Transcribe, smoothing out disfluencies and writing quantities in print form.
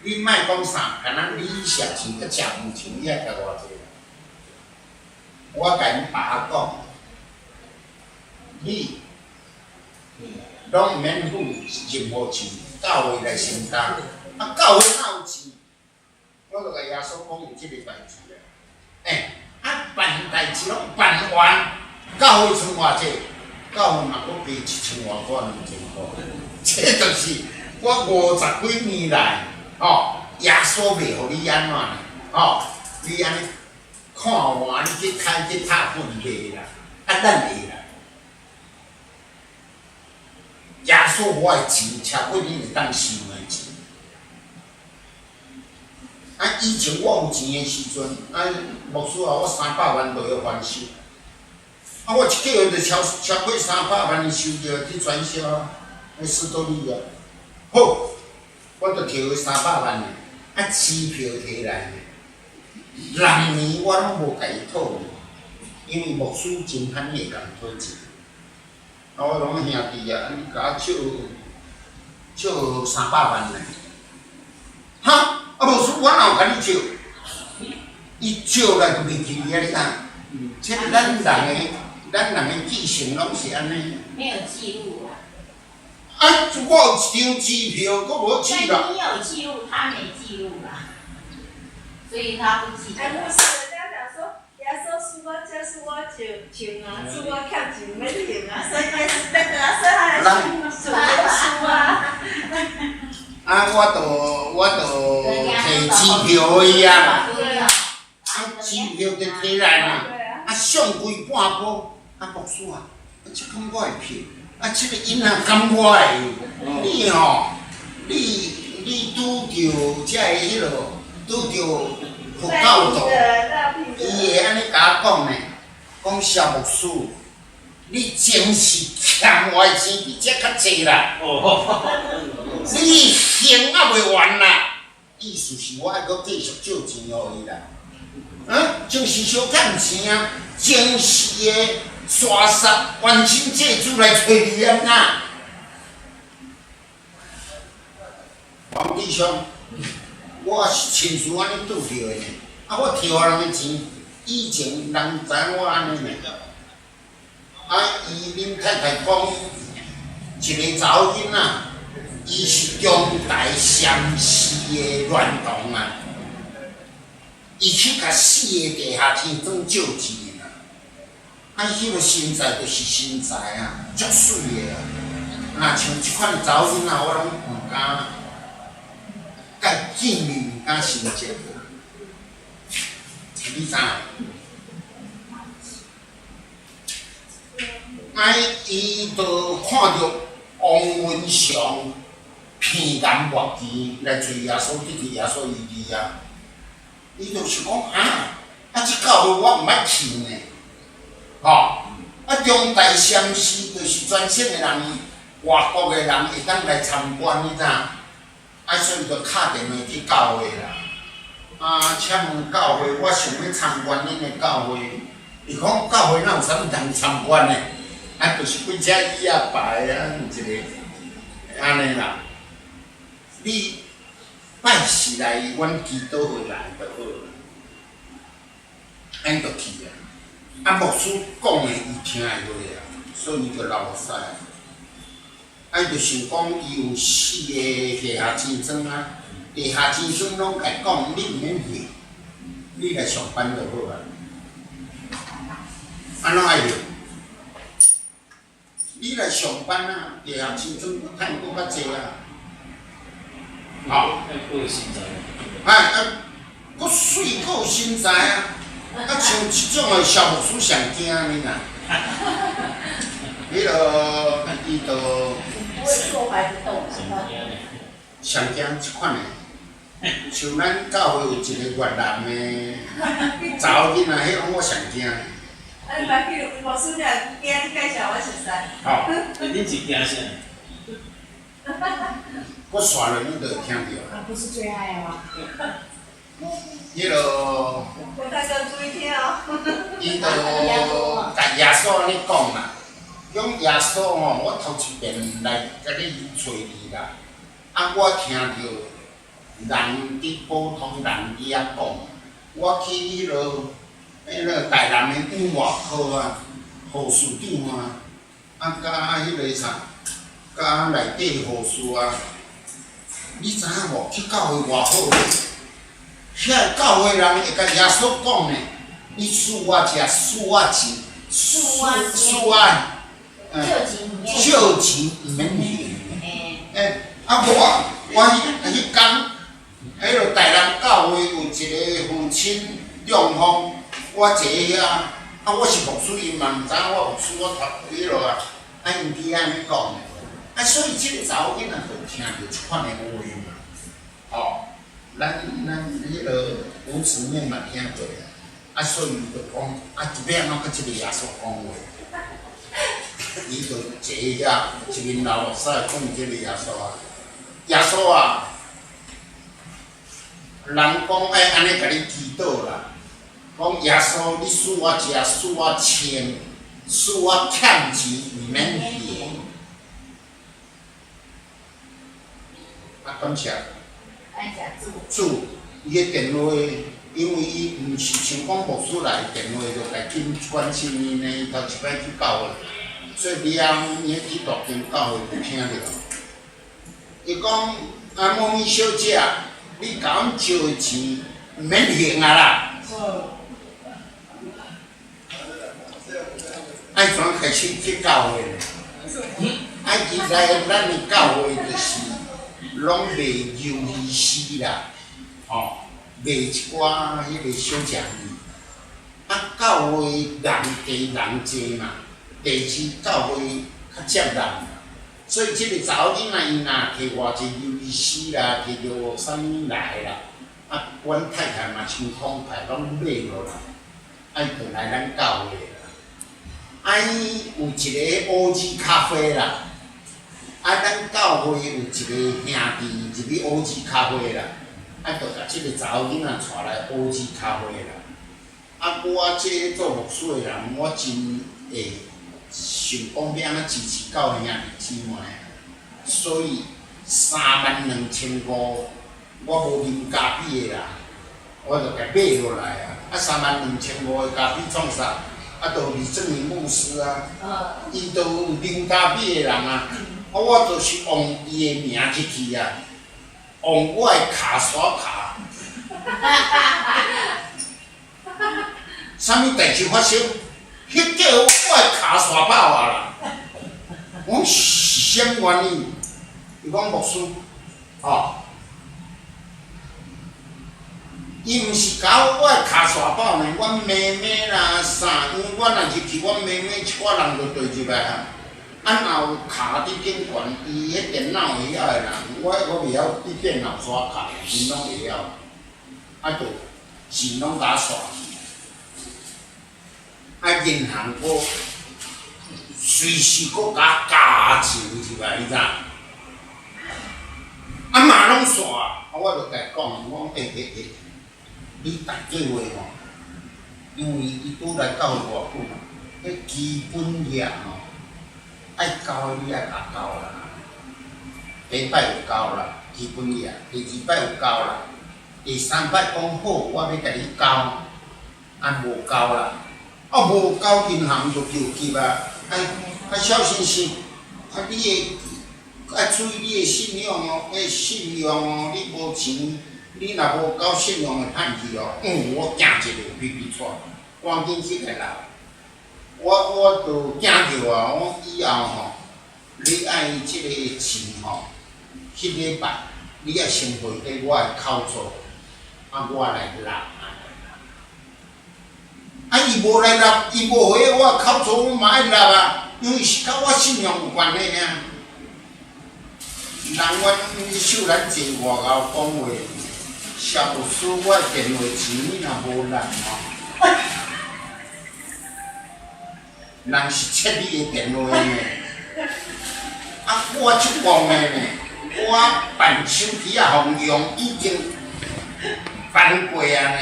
你莫讲啥，干那你食钱甲食饭钱，你爱食偌济？我甲因爸讲，你拢毋免付任何钱，教会来承担。啊，教会哪有钱？我就甲耶稣讲有即个代志咧。办代志拢办完，教会剩偌济？教会嘛阁加1000外块2000块，这就是我50几年来，耶稣袂互你安怎呢？你安尼看完，你去开去拍粪袂啦，咱会啦。耶稣我的钱，车尾你会当收的钱。以前我有钱的时阵，牧师我300万都要翻修。我一个月就超过300万的收入去传销，斯多利好，我就摕回300万的，支票摕来，6年我拢无甲伊讨，因为牧师真罕会甲伊讨钱。我拢兄弟你甲我借300万嘞，牧师我哪有甲你借？伊借来就袂记你你看，这咱人的记性拢是安尼。没有记录啊。我有一张支票，我无记啦。你有记录，他没记录啦，所以他不记得。牧师，人家讲说，耶稣是我，这是我钱啊，是我欠钱要还啊，所以那是那个啊，所以他来数耶稣啊。我就摕支票而已啊。支票就摕来嘛，上规半波，牧师啊，这敢我的票，这个银行敢我的，你拄着这个迄落，拄着副教授，伊会安尼甲我讲呢，讲肖牧师，你真是欠我的钱比这较济啦，你还啊袂完啦，意思是我爱搁继续借钱互伊啦。就是小欠钱啊，正式的刷杀完成借主来找你啊呐！王弟兄，我是亲自安尼拄着的呢。我摕互人的钱，以前人知我安尼呢。伊恁太太讲，一个查某囡仔，伊是中大禅师的乱童啊。伊去甲4个地下钱庄借钱啦，迄个身材就是身材啊，足水的啊。若像即款查某囡仔，我拢毋敢，甲见面毋敢亲近。你知？伊就看着王文祥骗人越钱来找耶稣，去耶稣医治啊。伊就是讲这教会我毋捌去呢，中大禅师就是全省的人，外国的人会当来参观，你知？所以就敲电话去教会啦。请问教会，我想要参观恁的教会。伊讲教会哪有啥物通参观呢？就是几只椅仔摆一个安尼啦。你拜时来阮祈祷会来就好啦，安就去啊。牧师讲的伊听会落啊，所以伊就流使。就想讲伊有4个地下钱庄啊，地下钱庄拢甲讲你毋免去，你来上班就好啦。安怎爱着？你来上班啊，地下钱庄趁佫较济啊。佫有身材。佫水佫有身材啊！像即种的小牧师上惊你呐。伊就不会做怀不动。上惊即款的，像咱教会有一个越南的查某囡仔，迄种我上惊。别去牧师俩惊你介绍我熟悉。恁是惊啥？我刷了你就会听到。不是最爱吗？我大哥注意听哦。伊就甲耶稣安尼讲啦，讲耶稣我头一遍来甲你找你啦，我听到人伫普通人语啊讲，我去迄落台南的院外口啊，护士长啊，甲迄个啥，甲内底护士啊，你知影无？去教会偌好咧，遐教会人会甲耶稣讲呢，你输我食，输我钱，输我，借钱免还。我迄工，迄落台南教会有一个父亲中风，我坐遐，我是牧师，伊嘛毋知影我牧师，我读迄落啊，因伫安尼讲，所以即个查某囡仔就听着即款的话嘛，咱迄落无耻面嘛听过，所以就讲，就要安怎甲即个耶稣讲话，伊就坐遐，一面老目屎讲即个耶稣啊。耶稣啊，人讲爱安尼甲你祈祷啦，讲耶稣，你使我食，使我穿，使我欠钱免还。感谢。主，伊个电话，因为伊毋是像讲牧师来电话就来紧关心伊呢，伊头一摆去教会，所以你伊去读经教会就听着。伊讲某咪小姐，你甲阮借的钱免还啊啦。怎样开始去教会呢？其实咱的教会就是拢卖油意思啦，卖一寡迄个小食物。教会人多人济嘛，第二教会较接人。所以即个查某囡仔伊若摕偌济油意思啦，摕着啥物来啦，阮太太嘛真慷慨，拢买落来，就来咱教会啦。有一个乌子咖啡啦，咱教会有一个兄弟入去乌子咖啡啦，就甲即个查某囡仔带来乌子咖啡啦。我即个做牧师的人，我真会。想讲要安怎支持教会兄弟姊妹，所以32500，我无啉咖啡的啦，我就甲买落来啊。32500的咖啡创啥？就李正明牧师啊，伊就有啉咖啡的人啊，我就是用伊的名入去啊，用我的卡刷卡。啥物代志发生？迄叫我的卡刷爆啊啦！我是啥原因？伊讲牧师，伊毋是甲我的卡刷爆呢，阮妹妹啦啥，因为我若入去，阮妹妹一寡人就对入来啊。若有卡伫顶悬，伊迄电脑会晓的人，我袂晓伫电脑刷卡，因拢会晓，就钱拢甲刷。银行佫随时佫甲加钱入来，你知？嘛拢刷，我就甲伊讲，我讲你大计划吼，因为伊拄来教会偌久，迄基本业爱交的你爱甲交啦。第一摆有交啦，基本业；第二摆有交啦，第三摆讲好，我要甲你交，无交啦。无交银行就叫急啊！小先生，你注意你的信用哦，信用哦，你无钱，你若无交信用会歹去哦。我惊一个皮皮喘，赶紧去来啦！我就惊着啊！我以后你爱即个钱迄礼拜你爱先汇伫我的口座，我来拿。伊无来纳，伊无回我口座，我嘛爱纳啊，因为是甲我信用有关系啊。人阮秀兰坐外口讲话，小牧师，我的电话钱你若无纳人是切你的电话呢。我即讲的呢，我办手机互用已经办过啊呢。